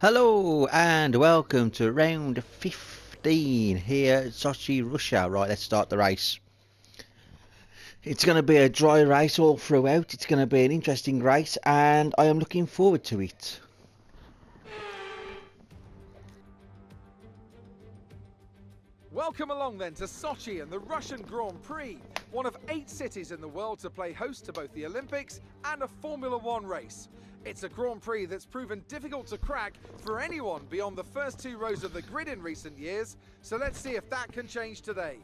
Hello and welcome to round 15 here at Sochi, Russia. Right, let's start the race. It's going to be a dry race all throughout. It's going to be an interesting race and I am looking forward to it. Welcome along then to Sochi and the Russian Grand Prix, one of 8 cities in the world to play host to both the Olympics and a Formula One race. It's a Grand Prix that's proven difficult to crack for anyone beyond the first 2 rows of the grid in recent years, so let's see if that can change today.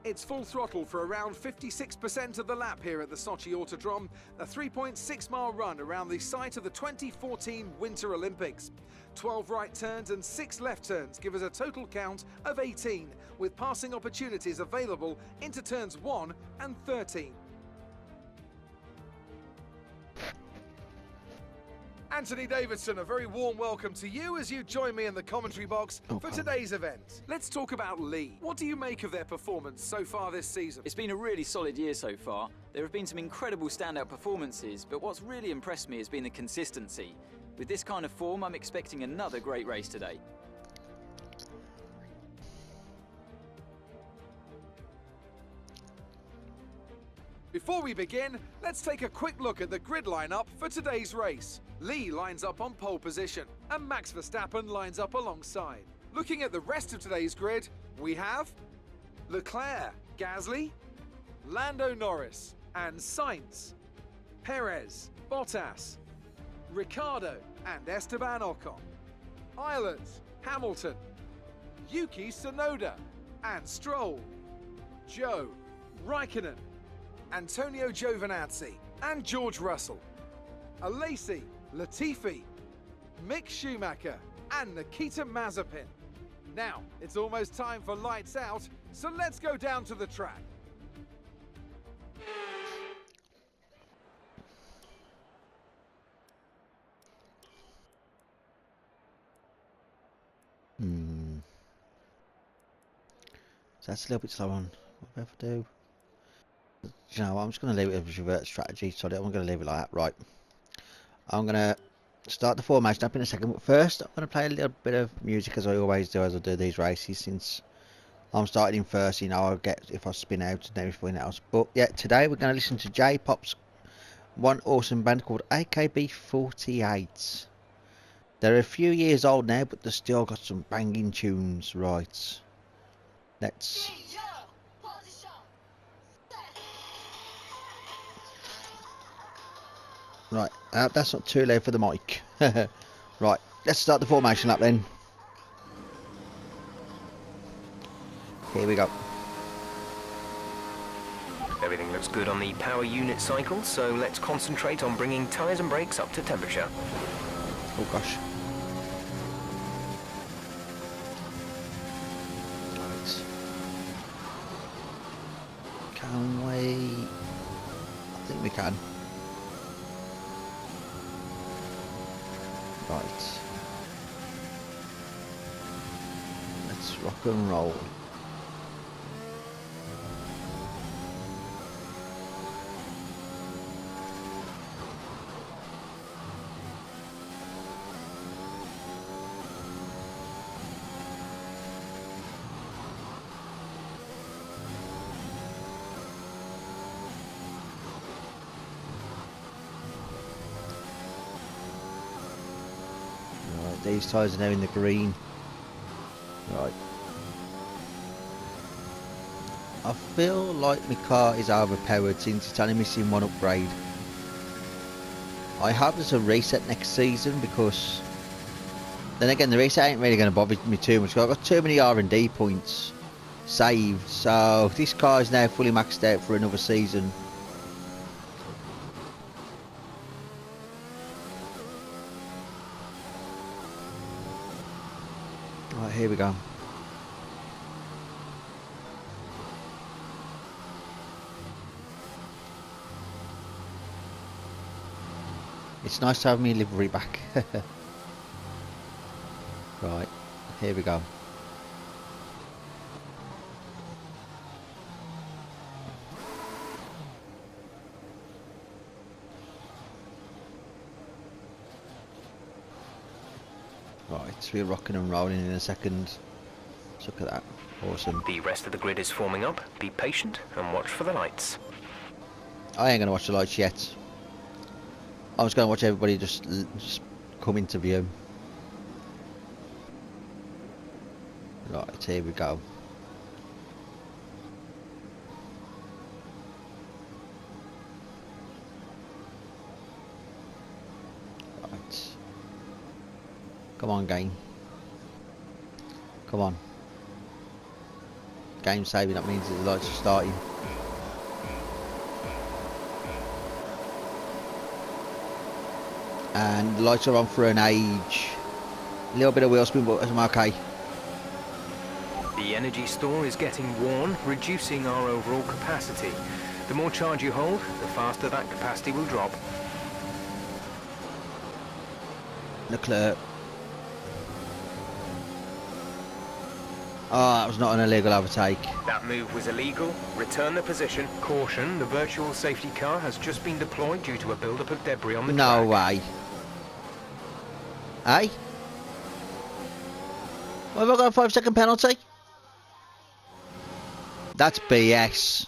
It's full throttle for around 56% of the lap here at the Sochi Autodrome, a 3.6-mile run around the site of the 2014 Winter Olympics. 12 right turns and 6 left turns give us a total count of 18, with passing opportunities available into turns 1 and 13. Anthony Davidson, a very warm welcome to you as you join me in the commentary box for today's event. Let's talk about Lee. What do you make of their performance so far this season? It's been a really solid year so far. There have been some incredible standout performances, but what's really impressed me has been the consistency. With this kind of form, I'm expecting another great race today. Before we begin, let's take a quick look at the grid lineup for today's race. Lee lines up on pole position, and Max Verstappen lines up alongside. Looking at the rest of today's grid, we have Leclerc, Gasly, Lando Norris, and Sainz, Perez, Bottas, Ricciardo, and Esteban Ocon, Ireland, Hamilton, Yuki Tsunoda, and Stroll, Joe, Raikkonen, Antonio Giovinazzi, and George Russell, Alesi, Latifi, Mick Schumacher, and Nikita Mazepin. Now, it's almost time for lights out, so let's go down to the track. So that's a little bit slow on. What do I have to do? You know what, I'm just going to leave it as revert strategy, so I'm going to leave it like that. Right. I'm going to start the formation up in a second, but first I'm going to play a little bit of music as I always do as I do these races, since I'm starting in first, you know, I'll get if I spin out and everything else. But yeah, today we're going to listen to J-Pop's one awesome band called AKB48. They're a few years old now, but they've still got some banging tunes. Right, let's... Right, that's not too loud for the mic. Right, let's start the formation up then. Here we go. Everything looks good on the power unit cycle, so let's concentrate on bringing tyres and brakes up to temperature. Oh gosh. Right. Can we... I think we can. Right. Let's rock and roll. These tyres are now in the green. Right. I feel like my car is overpowered since it's only missing one upgrade. I hope there's a reset next season, because then again the reset ain't really going to bother me too much. I've got too many R&D points saved, so this car is now fully maxed out for another season. Right, here we go. It's nice to have me livery back. Right, here we go. Right, we're rocking and rolling in a second. Look at that. Awesome. The rest of the grid is forming up. Be patient and watch for the lights. I ain't going to watch the lights yet. I was going to watch everybody just come into view. Right, here we go. Right. Come on, game. Come on. Game saving, that means that the lights are starting. And the lights are on for an age. A little bit of wheel spin, but I'm okay. The energy store is getting worn, reducing our overall capacity. The more charge you hold, the faster that capacity will drop. Leclerc. Oh, that was not an illegal overtake. That move was illegal. Return the position. Caution, the virtual safety car has just been deployed due to a build-up of debris on the track. No way. Hey? What, have I got a 5-second penalty? That's BS.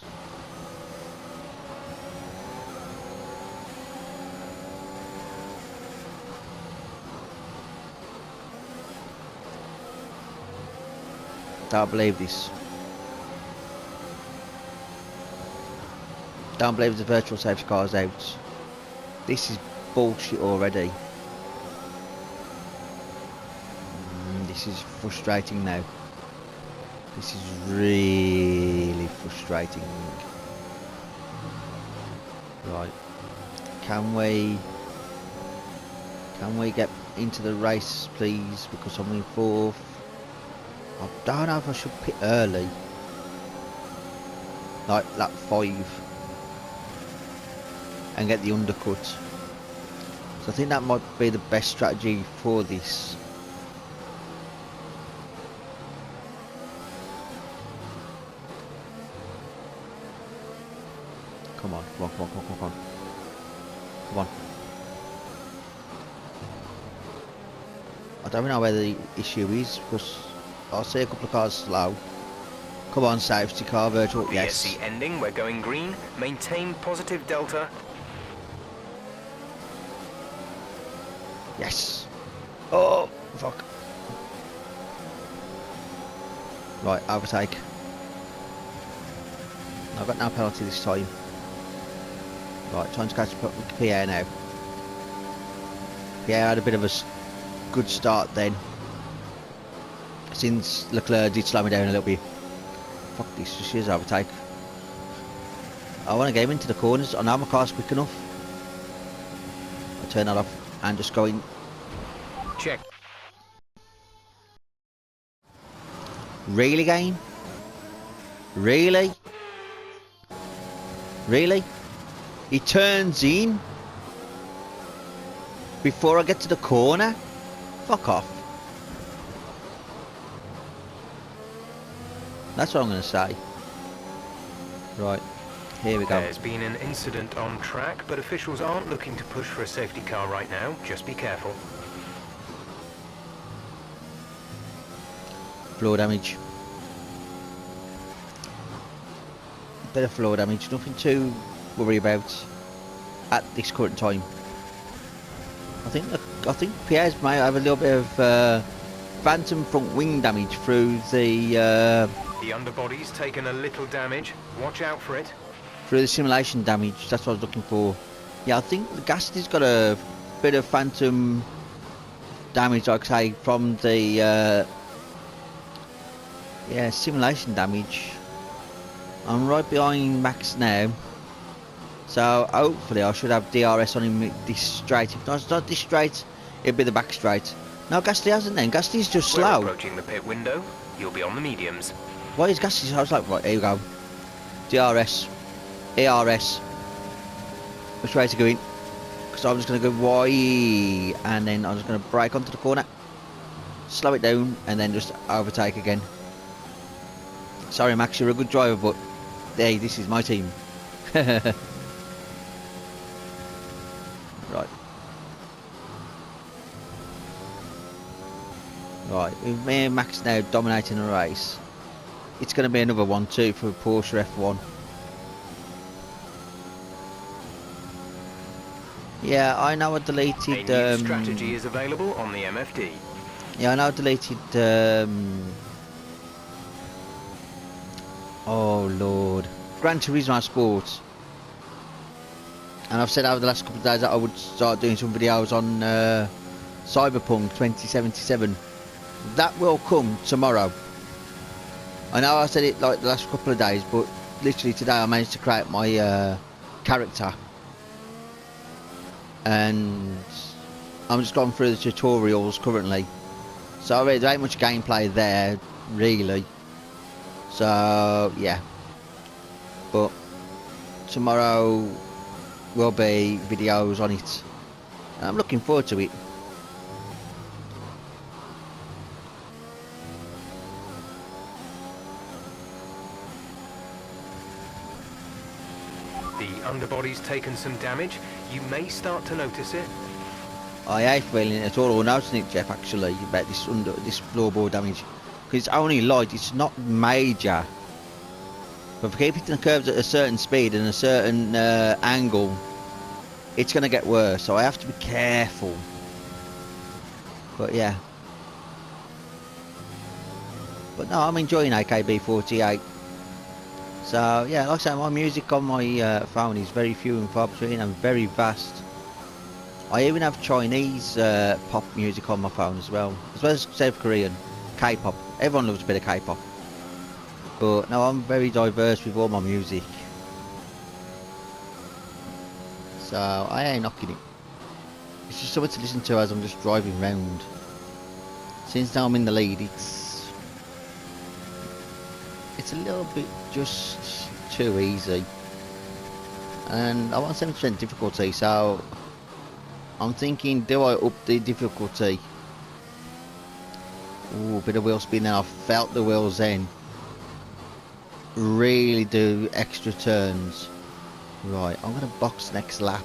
Don't believe this. Don't believe the virtual safety car is out. This is bullshit already. This is frustrating now. This is really frustrating. Right. Can we get into the race, please? Because I'm in 4th. I don't know if I should pit early. Like lap 5. And get the undercut. So I think that might be the best strategy for this. Come on, come on, come on, come on, come on. Come on. I don't know where the issue is, because I see a couple of cars slow. Come on, safety car, virtual, yes. VSC ending, we're going green. Maintain positive delta. Yes. Oh, fuck. Right, overtake. I've got no penalty this time. Right, time to catch Pierre now. Pierre had a bit of a good start then. Since Leclerc did slow me down a little bit. Fuck this, just use overtake. I want to get him into the corners. I know my car's quick enough. I'll turn that off and just go in. Check. Really, game? Really? Really? He turns in before I get to the corner? Fuck off. That's what I'm going to say. Right, here we go. There's been an incident on track, but officials aren't looking to push for a safety car right now. Just be careful. Floor damage. Bit of floor damage, nothing to worry about at this current time. I think Pierre's might have a little bit of phantom front wing damage through the The underbody's taken a little damage. Watch out for it. through the simulation damage. That's what I was looking for. Yeah, I think the Gasly's got a bit of phantom damage, like I say, from the yeah, simulation damage. I'm right behind Max now, so hopefully I should have DRS on him this straight. If not this straight, it'll be the back straight. No, Gasly hasn't then. Gasly's just We're slow. approaching the pit window. You'll be on the mediums. Why is Gasly? I was like, right, here we go. DRS, ERS. Which way to go in? Because I'm just going to go wide, and then I'm just going to brake onto the corner, slow it down, and then just overtake again. Sorry, Max, you're a good driver, but hey, this is my team. Right. Right, with me and Max now dominating the race, it's going to be another 1-2 for Porsche F1. Yeah, I know I deleted... A new strategy is available on the MFD. Yeah, I know I deleted... oh, Lord. Gran Turismo Sports. And I've said over the last couple of days that I would start doing some videos on Cyberpunk 2077. That will come tomorrow. I know I said it like the last couple of days, but literally today I managed to create my character. And I'm just going through the tutorials currently. So there ain't much gameplay there, really. So, yeah. But tomorrow will be videos on it. I'm looking forward to it. The underbody's taken some damage. You may start to notice it. I hate feeling it at all, or noticing it, Jeff, actually, about this floorboard damage. Because it's only light, it's not major. But if I keep hitting the curves at a certain speed and a certain angle, it's going to get worse, so I have to be careful. But yeah. But no, I'm enjoying AKB48. So yeah, like I say, my music on my phone is very few and far between and very vast. I even have Chinese pop music on my phone as well as South Korean, K-pop. Everyone loves a bit of K-pop. But no, I'm very diverse with all my music. So I ain't knocking it. It's just something to listen to as I'm just driving round. Since now I'm in the lead, it's a little bit just too easy. And I want 70% difficulty, so I'm thinking, do I up the difficulty? Ooh, bit of wheel spin now. I felt the wheels then. Really do extra turns. Right, I'm going to box next lap.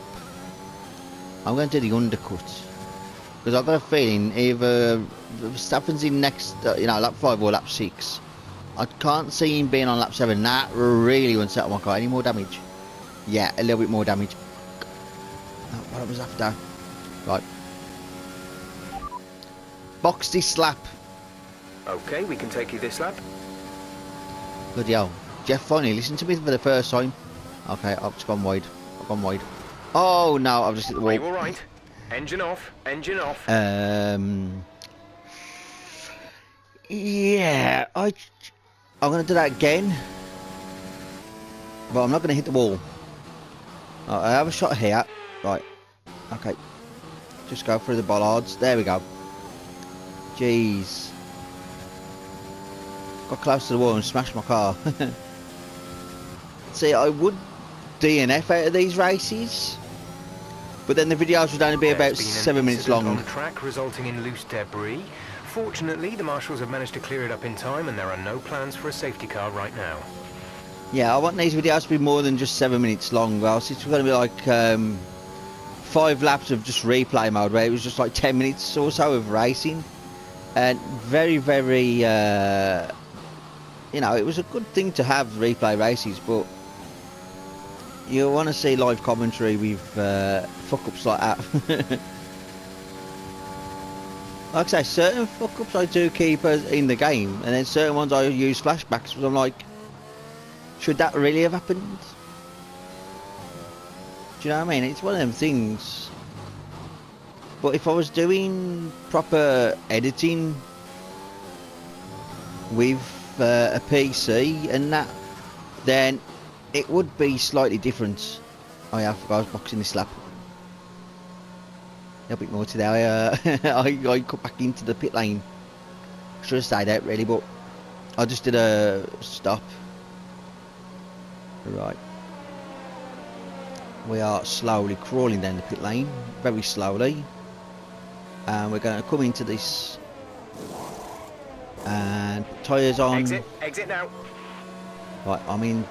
I'm going to do the undercut. Because I've got a feeling either Verstappen's in next, lap 5 or lap 6. I can't see him being on lap 7. That really won't settle my car. Any more damage? Yeah, a little bit more damage. Oh, what was after? Right. Box this lap. Okay, we can take you this lap. Bloody hell. Jeff, finally, listen to me for the first time. Okay, I've just gone wide. I've gone wide. Oh, no, I've just hit the wall. Are you alright? Engine off. Engine off. Yeah, I'm going to do that again. But I'm not going to hit the wall. Right, I have a shot here. Right. Okay. Just go through the bollards. There we go. Jeez. Got close to the wall and smashed my car. See, I would DNF out of these races, but then the videos would only be about 7 minutes long. On track resulting in loose debris. Fortunately, the marshals have managed to clear it up in time, and there are no plans for a safety car right now. Yeah, I want these videos to be more than just 7 minutes long. Well, it's going to be like 5 laps of just replay mode, where it was just like 10 minutes or so of racing, and very, very, it was a good thing to have replay races, but you want to see live commentary with fuck-ups like that. Like I say, certain fuck-ups I do keep in the game, and then certain ones I use flashbacks, but I'm like, should that really have happened? Do you know what I mean? It's one of them things. But if I was doing proper editing with a PC and that, then it would be slightly different. Oh yeah, I forgot I was boxing this lap. A little bit more today. I cut back into the pit lane. Should have stayed out really, but I just did a stop. Right. We are slowly crawling down the pit lane, very slowly. And we're going to come into this and put tyres on. Exit now. Right, I'm in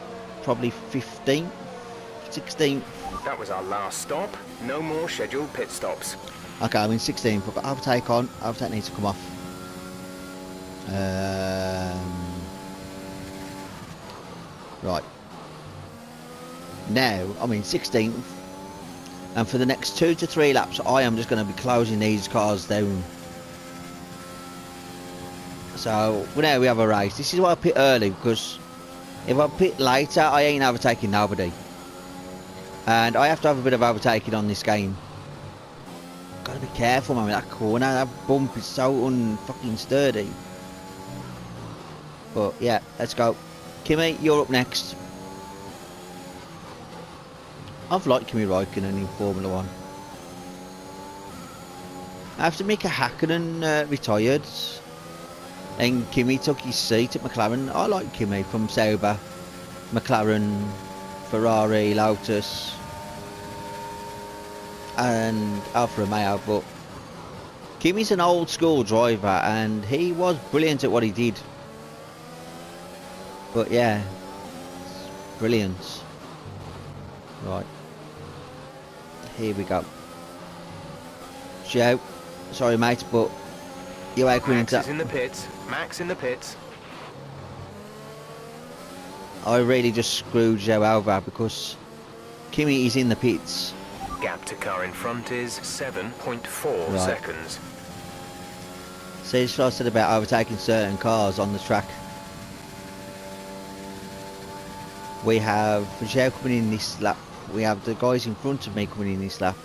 probably 15th, 16th. That was our last stop. No more scheduled pit stops. Okay, I'm in 16th. I've got overtake on. Overtake needs to come off. Right. Now, I'm in 16th. And for the next 2 to 3 laps, I am just going to be closing these cars down. So, well, now we have a race. This is why I pit early, because if I pit later, I ain't overtaking nobody. And I have to have a bit of overtaking on this game. Gotta be careful, man, with that corner. That bump is so unfucking sturdy. But, yeah, let's go. Kimi, you're up next. I've liked Kimi Räikkönen in Formula 1. After Mika Hakkinen retired, and Kimi took his seat at McLaren, I like Kimi from Sauber, McLaren, Ferrari, Lotus, and Alfa Romeo. But Kimi's an old school driver, and he was brilliant at what he did. But yeah, brilliant. Right. Here we go. Joe, sorry mate, but you're out Max is in the pits. Max in the pits. I really just screwed Joe over because Kimi is in the pits. Gap to car in front is 7.4 seconds. See, that's what I said about overtaking certain cars on the track. We have Joe coming in this lap. We have the guys in front of me coming in this lap.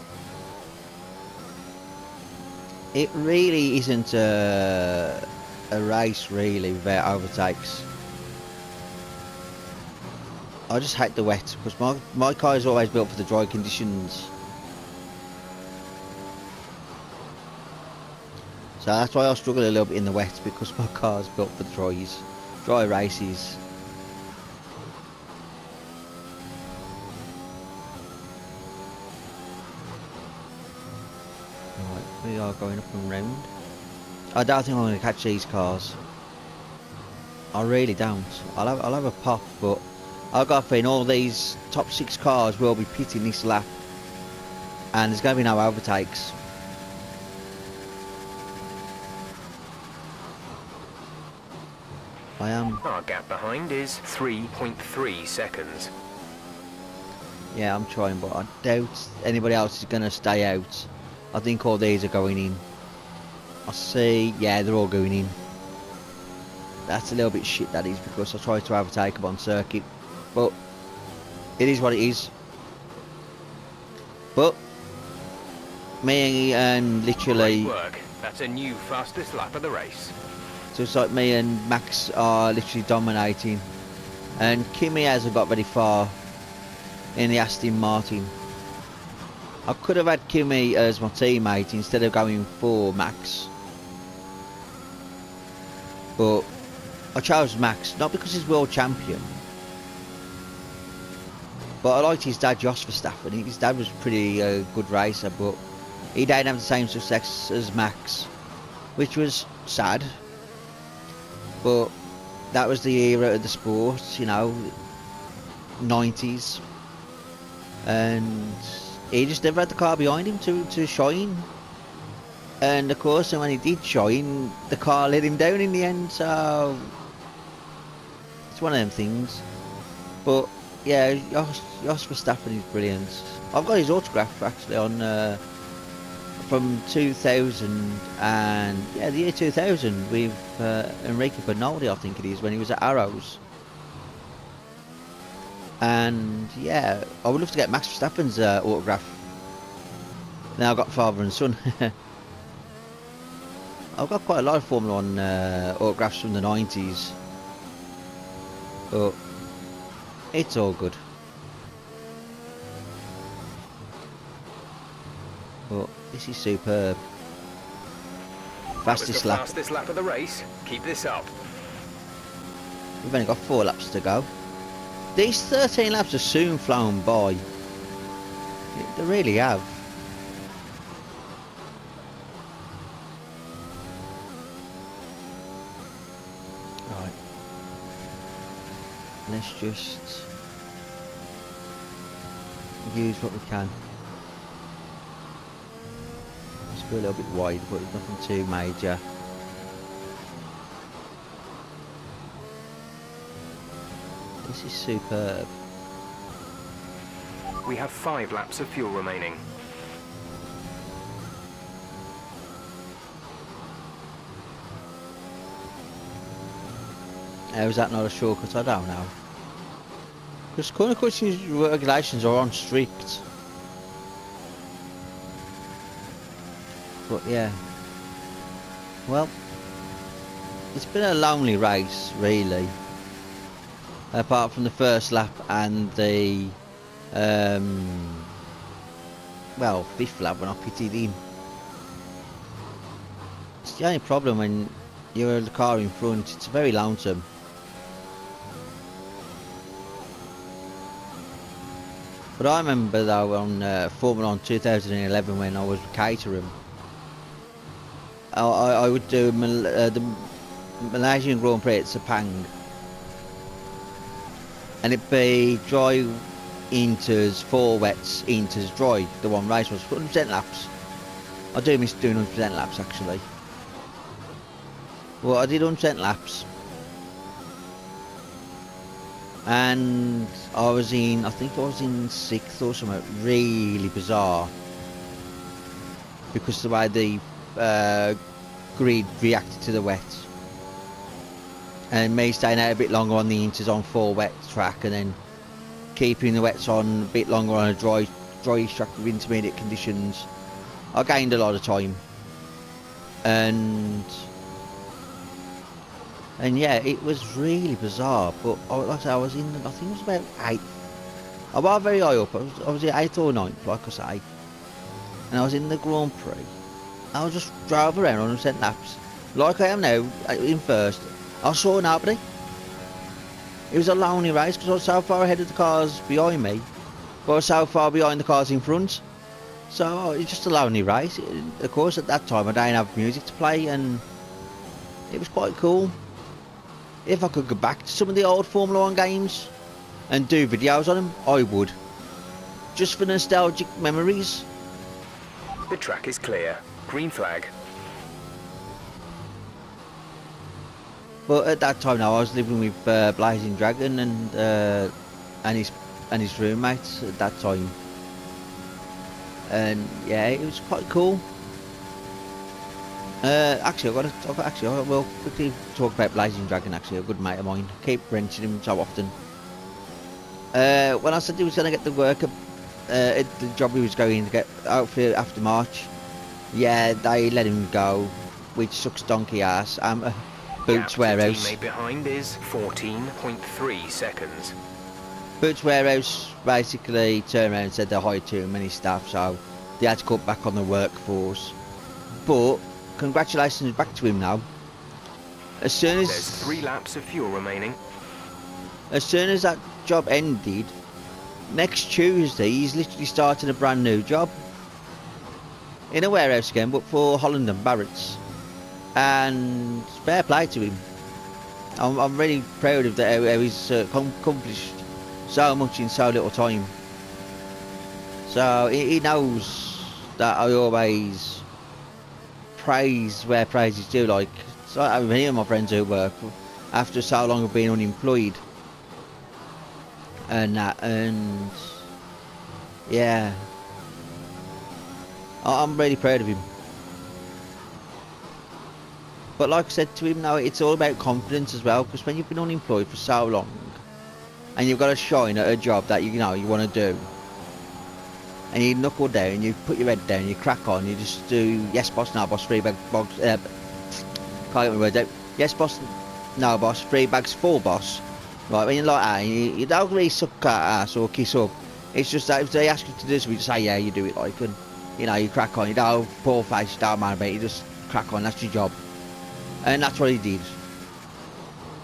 It really isn't a race really without overtakes. I just hate the wet because my car is always built for the dry conditions. So that's why I struggle a little bit in the wet, because my car is built for the dry races. We are going up and round. I don't think I'm going to catch these cars. I really don't. I'll have a pop, but I've got a feeling all these top 6 cars will be pitting this lap, and there's going to be no overtakes. I am. Our gap behind is 3.3 seconds. Yeah, I'm trying, but I doubt anybody else is going to stay out. I think all these are going in. I see, yeah, they're all going in. That's a little bit shit, that is, because I tried to overtake them on circuit. But it is what it is. But me and literally... Great work. That's a new fastest lap of the race. Just like me and Max are literally dominating. And Kimi hasn't got very far in the Aston Martin. I could have had Kimi as my teammate instead of going for Max. But I chose Max, not because he's world champion. But I liked his dad, Jos Verstappen. His dad was pretty good racer, but he didn't have the same success as Max. Which was sad. But that was the era of the sport, you know, 90s. And he just never had the car behind him to shine. And of course, when he did shine, the car let him down in the end, so it's one of them things. But yeah, Jos Verstappen is brilliant. I've got his autograph actually on from 2000, and yeah, the year 2000 with Enrico Bernaldi, I think it is, when he was at Arrows. And yeah, I would love to get Max Verstappen's autograph. Now I've got father and son. I've got quite a lot of Formula 1 autographs from the 90s. But it's all good. But this is superb. Fastest lap. Fastest lap of the race. Keep this up. We've only got 4 laps to go. These 13 laps have soon flown by. They really have. Right. Let's just use what we can. Let's go a little bit wide, but nothing too major. This is superb. We have 5 laps of fuel remaining. How is that not a shortcut? I don't know. Because corner cutting regulations are on strict. But yeah. Well, it's been a lonely race, really. Apart from the first lap and the well, 5th lap when I pitted in. It's the only problem when you're the car in front, it's very lonesome. But I remember though on Formula 1 2011 when I was catering, I would do the Malaysian Grand Prix at Sepang, and it'd be dry inters, 4 wets, inters, dry. The one race was 100% laps. I do miss doing 100% laps actually. Well, I did 100% laps, and I think I was in 6th or something, really bizarre, because the way the grid reacted to the wets, and me staying out a bit longer on the inters on 4 wet track, and then keeping the wets on a bit longer on a dry track with intermediate conditions. I gained a lot of time, and yeah, it was really bizarre. But like I say, I was in, I think it was about 8th. I was very high up. I was at 8th or 9th, like I say, and I was in the Grand Prix. I was just drove around on 100% laps, like I am now in first. I saw nobody. It was a lonely race because I was so far ahead of the cars behind me, but I was so far behind the cars in front. So it's just a lonely race. Of course, at that time I didn't have music to play, and it was quite cool. If I could go back to some of the old Formula 1 games and do videos on them, I would. Just for nostalgic memories. The track is clear. Green flag. But at that time now I was living with Blazing Dragon and his roommates at that time. And yeah, it was quite cool. Actually, I will quickly talk about Blazing Dragon. Actually, a good mate of mine. I keep renting him so often. When I said he was going to get the work at the job he was going to get out for after March, yeah, they let him go, which sucks donkey ass. Boots Warehouse. Teammate behind is 14.3 seconds. Boots Warehouse basically turned around and said they hired too many staff, so they had to cut back on the workforce. But congratulations back to him now. As soon as There's 3 laps of fuel remaining. As soon as that job ended, next Tuesday he's literally starting a brand new job in a warehouse again, but for Holland and Barrett's. And fair play to him. I'm really proud of that, how he's accomplished so much in so little time. So he knows that I always praise where praise is due. Like, so I mean, me and my friends who work after so long of being unemployed and that, and yeah, I'm really proud of him. But like I said to him now, it's all about confidence as well, because when you've been unemployed for so long and you've got to shine at a job that you want to do, and you knuckle down, you put your head down, you crack on, you just do yes boss, no boss, 3 bag box, can't get my words out, yes boss, no boss, 3 bags, 4 boss. Right, when you're like that, you don't really suck ass or kiss up. It's just that if they ask you to do something, you just say yeah, you do it, like, and you crack on, you don't poor face, don't mind about it, you just crack on, that's your job. And that's what he did.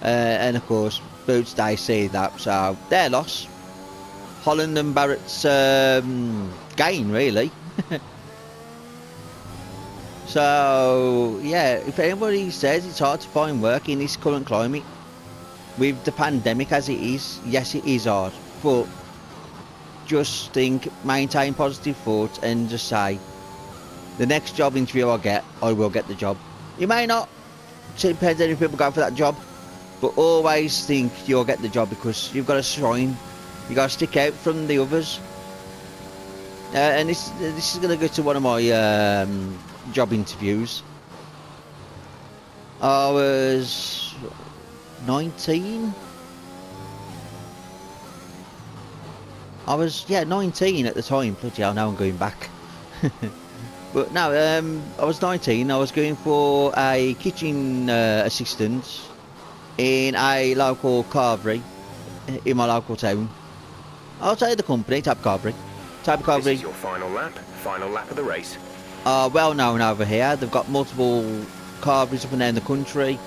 And of course, Boots, they see that, so their loss. Holland and Barrett's gain, really. So yeah, if anybody says it's hard to find work in this current climate, with the pandemic as it is, yes, it is hard. But just think, maintain positive thoughts, and just say, the next job interview I get, I will get the job. You may not. It depends how many people go for that job. but always think you'll get the job because you've got to shine. You got to stick out from the others. And this is going to go to one of my job interviews. I was 19. I was 19 at the time. Bloody hell, now I'm going back. But no, I was 19. I was going for a kitchen assistant in a local carvery in my local town. I'll say the company, Tab Carvery. This is your final lap of the race. Well known over here. They've got multiple carveries up and down the country.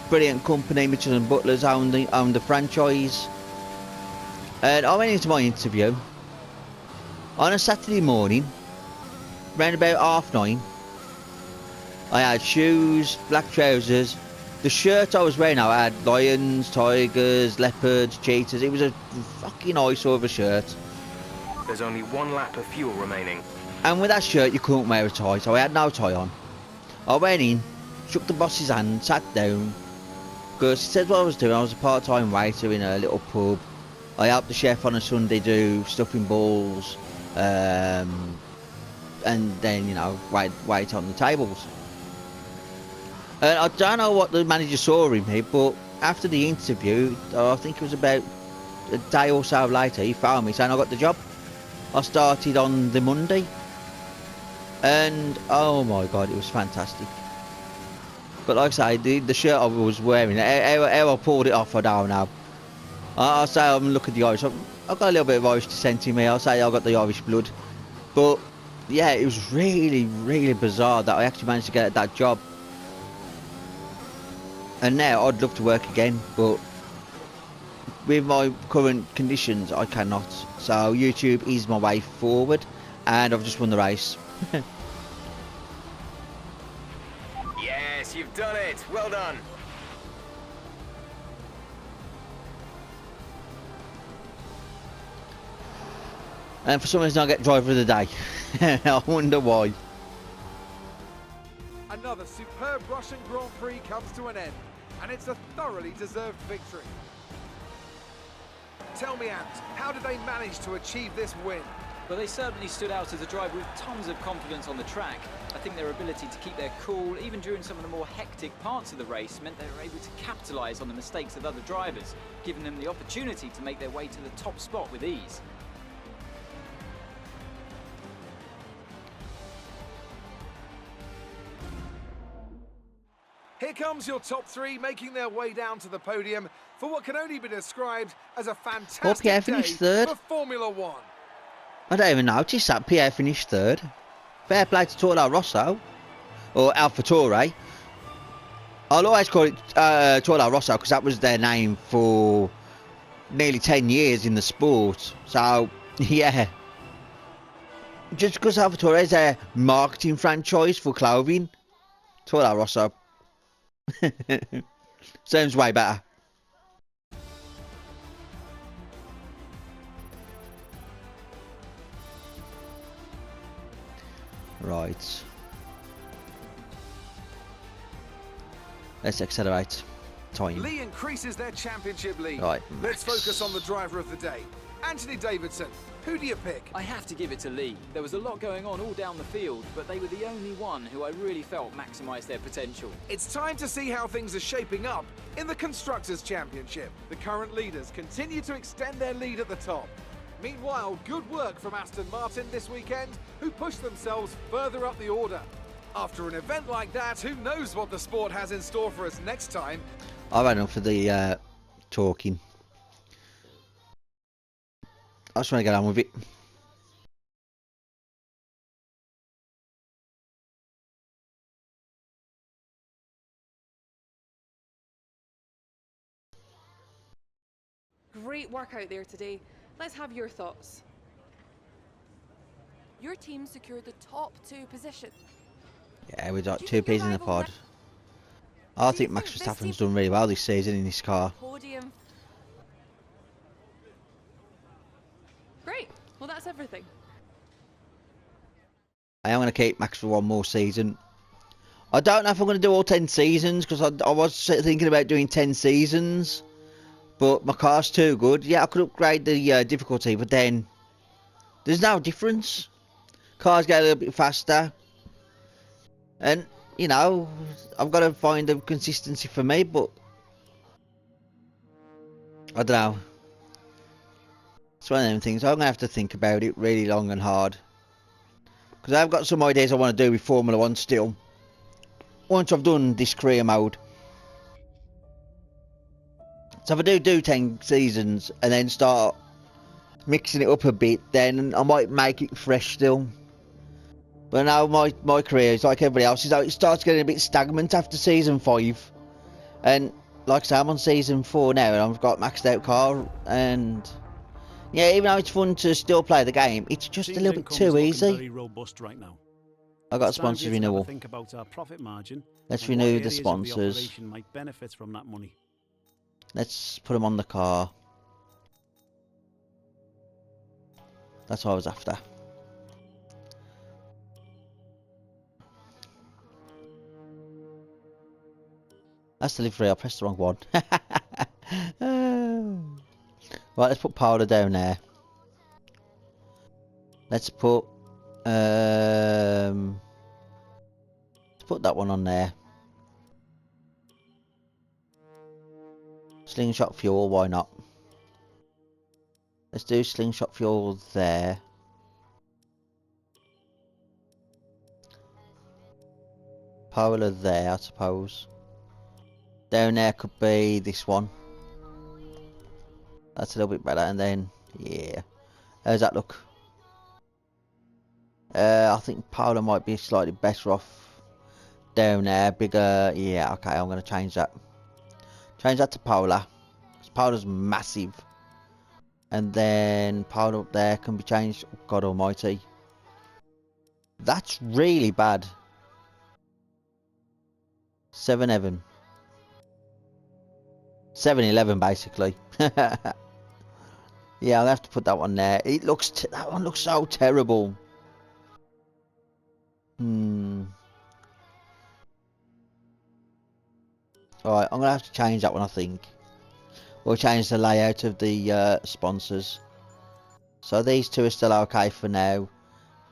Brilliant company. Mitchell and Butlers own the franchise. And I went into my interview on a Saturday morning, around about 9:30. I had shoes, black trousers. The shirt I was wearing, I had lions, tigers, leopards, cheetahs. It was a fucking eyesore of a shirt. There's only 1 lap of fuel remaining. And with that shirt, you couldn't wear a tie, so I had no tie on. I went in, shook the boss's hand, sat down, because he said what I was doing. I was a part-time waiter in a little pub. I helped the chef on a Sunday do stuffing balls, and then, you know, wait on the tables. And I don't know what the manager saw in me, but after the interview, I think it was about a day or so later, he found me saying I got the job. I started on the Monday, and oh my god, it was fantastic. But like I say, the shirt I was wearing, how I pulled it off, I don't know. I'll say I'm looking at the Irish. I've got a little bit of Irish descent in me. I'll say I've got the Irish blood. But yeah, it was really, really bizarre that I actually managed to get that job. And now I'd love to work again, but with my current conditions, I cannot. So YouTube is my way forward, and I've just won the race. Yes, you've done it. Well done. And for some reason I get driver of the day. I wonder why. Another superb Russian Grand Prix comes to an end, and it's a thoroughly deserved victory. Tell me, Ant, how did they manage to achieve this win? Well, they certainly stood out as a driver with tons of confidence on the track. I think their ability to keep their cool, even during some of the more hectic parts of the race, meant they were able to capitalise on the mistakes of other drivers, giving them the opportunity to make their way to the top spot with ease. Here comes your top 3 making their way down to the podium for what can only be described as a fantastic Pierre day finished third. for Formula 1. I don't even notice that Pierre finished third. Fair play to Toro Rosso, or AlphaTauri. I'll always call it Toro Rosso because that was their name for nearly 10 years in the sport. So, yeah. Just because AlphaTauri is a marketing franchise for clothing, Toro Rosso. Sounds way better. Right. Let's accelerate. Time. Lee increases their championship lead. Right, Let's Max. focus on the driver of the day. Anthony Davidson, who do you pick? I have to give it to Lee. There was a lot going on all down the field, but they were the only one who I really felt maximised their potential. It's time to see how things are shaping up in the Constructors' Championship. The current leaders continue to extend their lead at the top. Meanwhile, good work from Aston Martin this weekend, who pushed themselves further up the order. After an event like that, who knows what the sport has in store for us next time? I've had enough of the talking. I just want to get on with it. Great work out there today. Let's have your thoughts. Your team secured the top 2 position. Yeah, we got Do you 2 think your P's in the rival pod. ma- I Do you think Max think this Verstappen's team- done really well this season in this car. Podium. Great. Well, that's everything. I am going to keep Max for one more season. I don't know if I'm going to do all 10 seasons, because I was thinking about doing 10 seasons. But my car's too good. Yeah, I could upgrade the difficulty, but then there's no difference. Cars get a little bit faster. And, you know, I've got to find a consistency for me, but I don't know. It's one of them things. I'm going to have to think about it really long and hard. Because I've got some ideas I want to do with Formula 1 still. Once I've done this career mode. So if I do 10 seasons and then start mixing it up a bit, then I might make it fresh still. But now my career is like everybody else's. It starts getting a bit stagnant after season 5. And like I say, I'm on season 4 now and I've got maxed out car. And yeah, even though it's fun to still play the game, it's just a little bit too easy. Very robust right now. I got a sponsor renewal. Think about our profit margin. Let's renew the sponsors. Might benefit from that money. Let's put them on the car. That's what I was after. That's the livery. I pressed the wrong one. Right, let's put powder down there. Let's put that one on there. Slingshot fuel, why not? Let's do slingshot fuel there. Polar there, I suppose. Down there could be this one. That's a little bit better, and then, yeah. How's that look? I think Polar might be slightly better off down there. Bigger, yeah, okay, I'm going to change that. Change that to Polar. Because Polar's massive. And then Polar up there can be changed. Oh, God almighty. That's really bad. 7-11. 7-11 basically. Yeah, I'll have to put that one there. It looks that one looks so terrible. Alright, I'm gonna have to change that one, I think. We'll change the layout of the sponsors. So these two are still okay for now.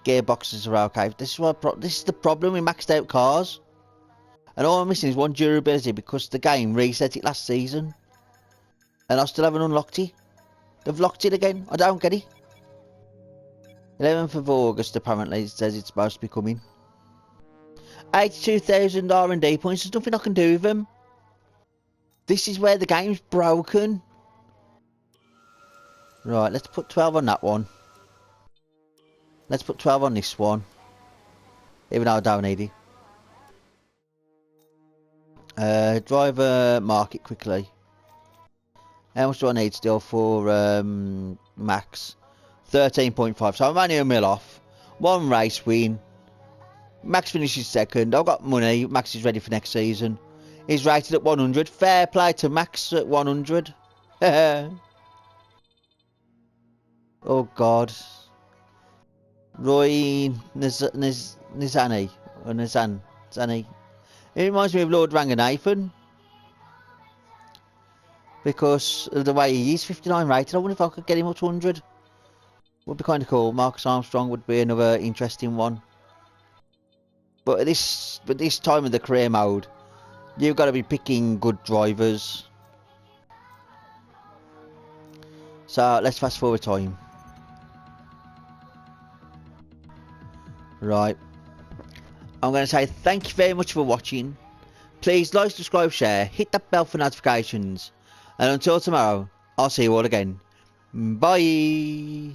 Gearboxes are okay. This is the problem with maxed out cars. And all I'm missing is one durability because the game reset it last season. And I still haven't unlocked it. They've locked it again. I don't get it. 11th of August apparently it says it's supposed to be coming. 82,000 R&D points. There's nothing I can do with them. This is where the game's broken. Right, let's put 12 on that one. Let's put 12 on this one. Even though I don't need it. Driver market quickly. How much do I need still for max? 13.5. So I'm only a mil off. One race win. Max finishes second. I've got money. Max is ready for next season. He's rated at 100. Fair play to Max at 100. Oh God. Roy Nizani. Or Nizani. It reminds me of Lord Ranganathan. Because of the way he is 59 rated. I wonder if I could get him up to 100. Would be kind of cool. Marcus Armstrong would be another interesting one. But at this time of the career mode, you've got to be picking good drivers. So let's fast forward time. Right. I'm going to say thank you very much for watching. Please like, subscribe, share, hit that bell for notifications. And until tomorrow, I'll see you all again. Bye.